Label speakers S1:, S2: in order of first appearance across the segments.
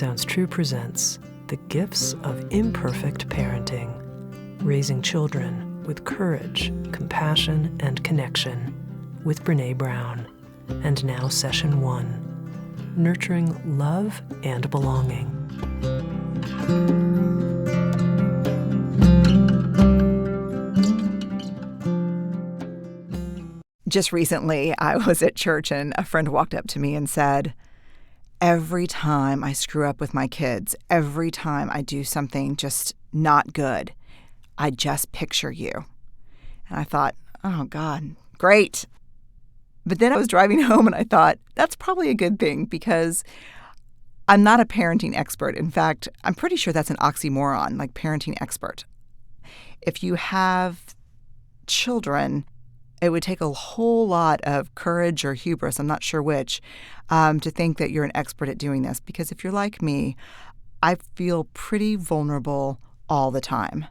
S1: Sounds True presents The Gifts of Imperfect Parenting, Raising Children with Courage, Compassion, and Connection with Brené Brown. And now Session 1, Nurturing Love and Belonging.
S2: Just recently, I was at church and a friend walked up to me and said, every time I screw up with my kids, every time I do something just not good, I just picture you. And I thought, oh God, great. But then I was driving home and I thought, that's probably a good thing because I'm not a parenting expert. In fact, I'm pretty sure that's an oxymoron, like parenting expert. If you have children, it would take a whole lot of courage or hubris, I'm not sure which, to think that you're an expert at doing this. Because if you're like me, I feel pretty vulnerable all the time.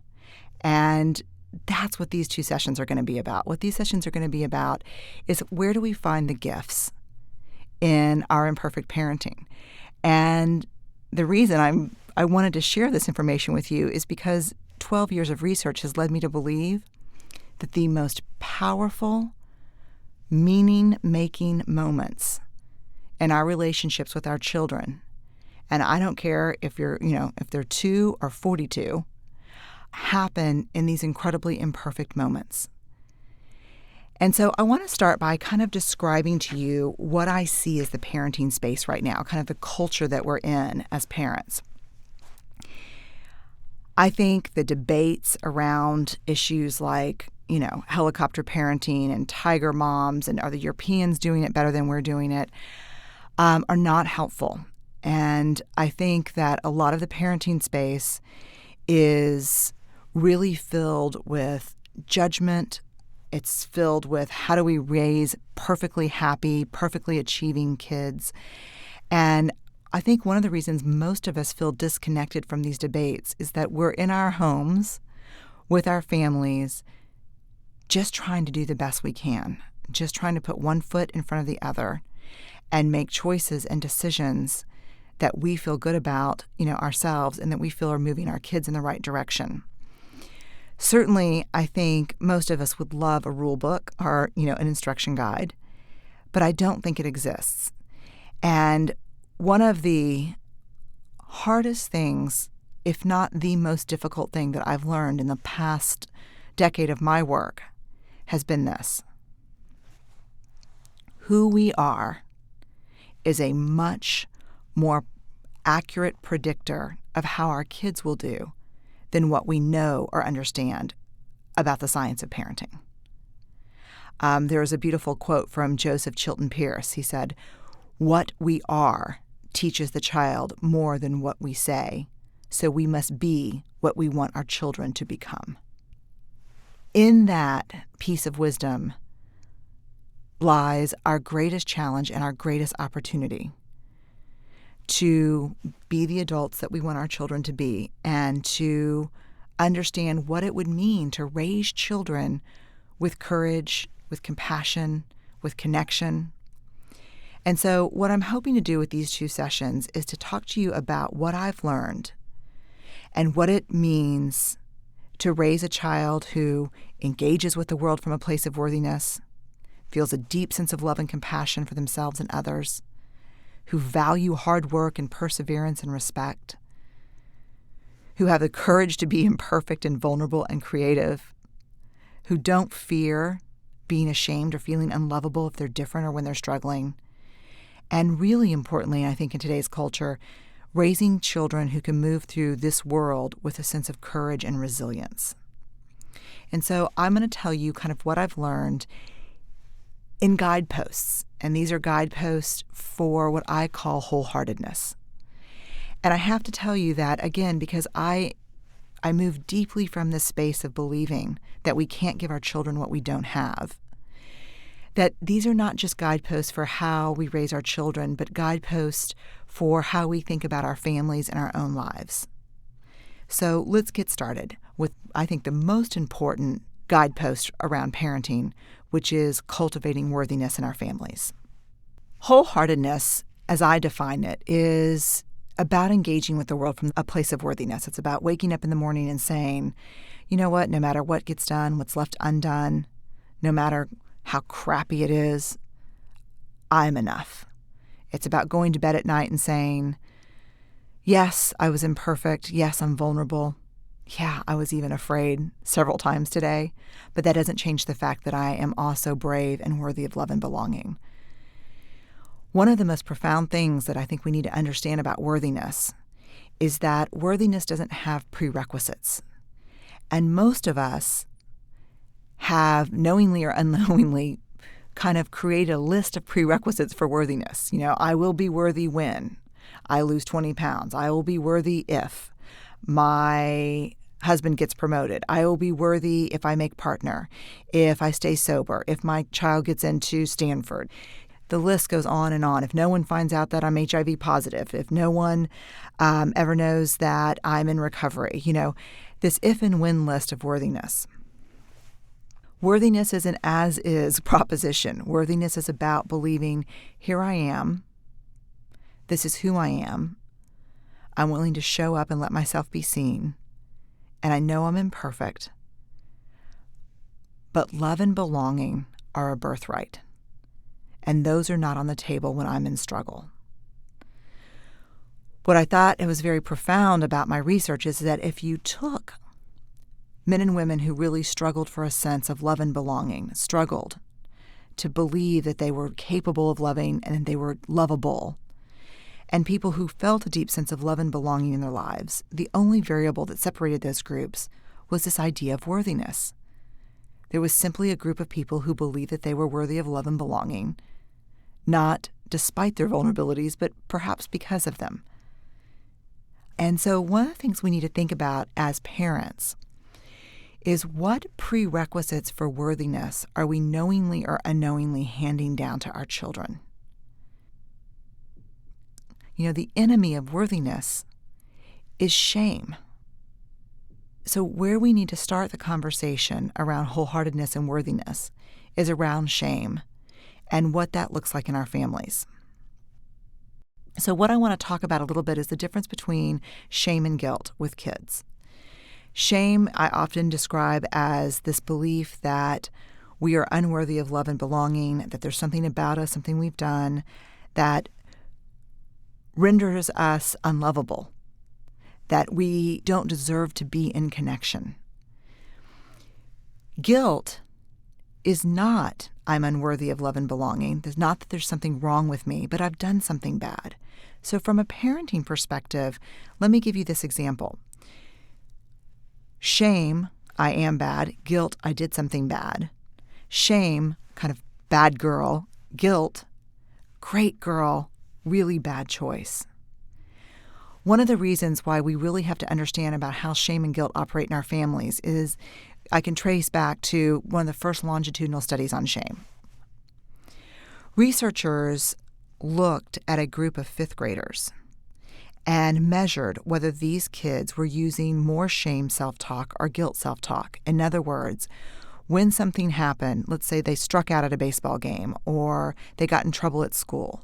S2: And that's what these two sessions are going to be about. What these sessions are going to be about is where do we find the gifts in our imperfect parenting? And the reason I wanted to share this information with you is because 12 years of research has led me to believe that the most powerful, meaning-making moments in our relationships with our children, and I don't care if if they're 2 or 42, happen in these incredibly imperfect moments. And so I want to start by kind of describing to you what I see as the parenting space right now, kind of the culture that we're in as parents. I think the debates around issues like helicopter parenting and tiger moms and are the Europeans doing it better than we're doing it are not helpful. And I think that a lot of the parenting space is really filled with judgment. It's filled with how do we raise perfectly happy, perfectly achieving kids. And I think one of the reasons most of us feel disconnected from these debates is that we're in our homes with our families just trying to do the best we can, just trying to put one foot in front of the other and make choices and decisions that we feel good about, ourselves and that we feel are moving our kids in the right direction. Certainly, I think most of us would love a rule book or, an instruction guide, but I don't think it exists. And one of the hardest things, if not the most difficult thing that I've learned in the past decade of my work has been this. Who we are is a much more accurate predictor of how our kids will do than what we know or understand about the science of parenting. There is a beautiful quote from Joseph Chilton Pearce. He said, "What we are teaches the child more than what we say, so we must be what we want our children to become." In that piece of wisdom lies our greatest challenge and our greatest opportunity to be the adults that we want our children to be and to understand what it would mean to raise children with courage, with compassion, with connection. And so what I'm hoping to do with these two sessions is to talk to you about what I've learned and what it means to raise a child who engages with the world from a place of worthiness, feels a deep sense of love and compassion for themselves and others, who value hard work and perseverance and respect, who have the courage to be imperfect and vulnerable and creative, who don't fear being ashamed or feeling unlovable if they're different or when they're struggling, and really importantly, I think in today's culture, raising children who can move through this world with a sense of courage and resilience. And so I'm going to tell you kind of what I've learned in guideposts. And these are guideposts for what I call wholeheartedness. And I have to tell you that, again, because I move deeply from this space of believing that we can't give our children what we don't have, that these are not just guideposts for how we raise our children, but guideposts for how we think about our families and our own lives. So let's get started with, I think, the most important guidepost around parenting, which is cultivating worthiness in our families. Wholeheartedness, as I define it, is about engaging with the world from a place of worthiness. It's about waking up in the morning and saying, you know what, no matter what gets done, what's left undone, no matter how crappy it is, I'm enough. It's about going to bed at night and saying, yes, I was imperfect. Yes, I'm vulnerable. Yeah, I was even afraid several times today, but that doesn't change the fact that I am also brave and worthy of love and belonging. One of the most profound things that I think we need to understand about worthiness is that worthiness doesn't have prerequisites. And most of us have, knowingly or unknowingly, kind of created a list of prerequisites for worthiness. I will be worthy when I lose 20 pounds. I will be worthy if my husband gets promoted. I will be worthy if I make partner, if I stay sober, if my child gets into Stanford. The list goes on and on. If no one finds out that I'm HIV positive, if no one ever knows that I'm in recovery, this if and when list of worthiness. Worthiness is an as-is proposition. Worthiness is about believing, here I am, this is who I am, I'm willing to show up and let myself be seen, and I know I'm imperfect, but love and belonging are a birthright, and those are not on the table when I'm in struggle. What I thought it was very profound about my research is that if you took men and women who really struggled for a sense of love and belonging, struggled to believe that they were capable of loving and they were lovable, and people who felt a deep sense of love and belonging in their lives, the only variable that separated those groups was this idea of worthiness. There was simply a group of people who believed that they were worthy of love and belonging, not despite their vulnerabilities, but perhaps because of them. And so one of the things we need to think about as parents is what prerequisites for worthiness are we knowingly or unknowingly handing down to our children? The enemy of worthiness is shame. So where we need to start the conversation around wholeheartedness and worthiness is around shame and what that looks like in our families. So what I want to talk about a little bit is the difference between shame and guilt with kids. Shame, I often describe as this belief that we are unworthy of love and belonging, that there's something about us, something we've done, that renders us unlovable, that we don't deserve to be in connection. Guilt is not, I'm unworthy of love and belonging. There's not that there's something wrong with me, but I've done something bad. So from a parenting perspective, let me give you this example. Shame, I am bad. Guilt, I did something bad. Shame, kind of bad girl. Guilt, great girl, really bad choice. One of the reasons why we really have to understand about how shame and guilt operate in our families is I can trace back to one of the first longitudinal studies on shame. Researchers looked at a group of fifth graders and measured whether these kids were using more shame self-talk or guilt self-talk. In other words, when something happened, let's say they struck out at a baseball game or they got in trouble at school,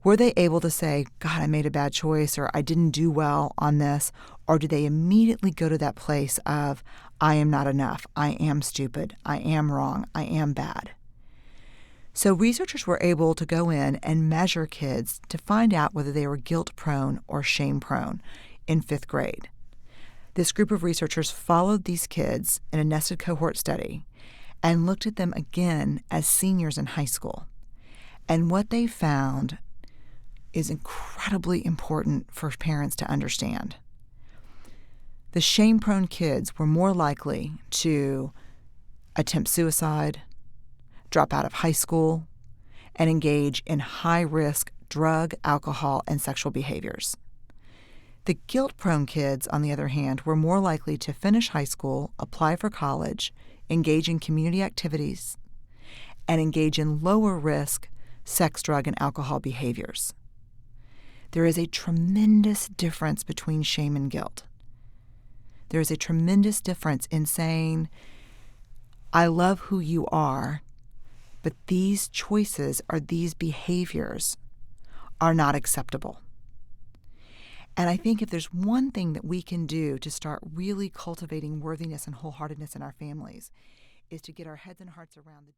S2: were they able to say, God, I made a bad choice, or I didn't do well on this? Or do they immediately go to that place of, I am not enough, I am stupid, I am wrong, I am bad? So researchers were able to go in and measure kids to find out whether they were guilt-prone or shame-prone in fifth grade. This group of researchers followed these kids in a nested cohort study and looked at them again as seniors in high school. And what they found is incredibly important for parents to understand. The shame-prone kids were more likely to attempt suicide, drop out of high school, and engage in high-risk drug, alcohol, and sexual behaviors. The guilt-prone kids, on the other hand, were more likely to finish high school, apply for college, engage in community activities, and engage in lower-risk sex, drug, and alcohol behaviors. There is a tremendous difference between shame and guilt. There is a tremendous difference in saying, I love who you are, but these choices or these behaviors are not acceptable. And I think if there's one thing that we can do to start really cultivating worthiness and wholeheartedness in our families is to get our heads and hearts around the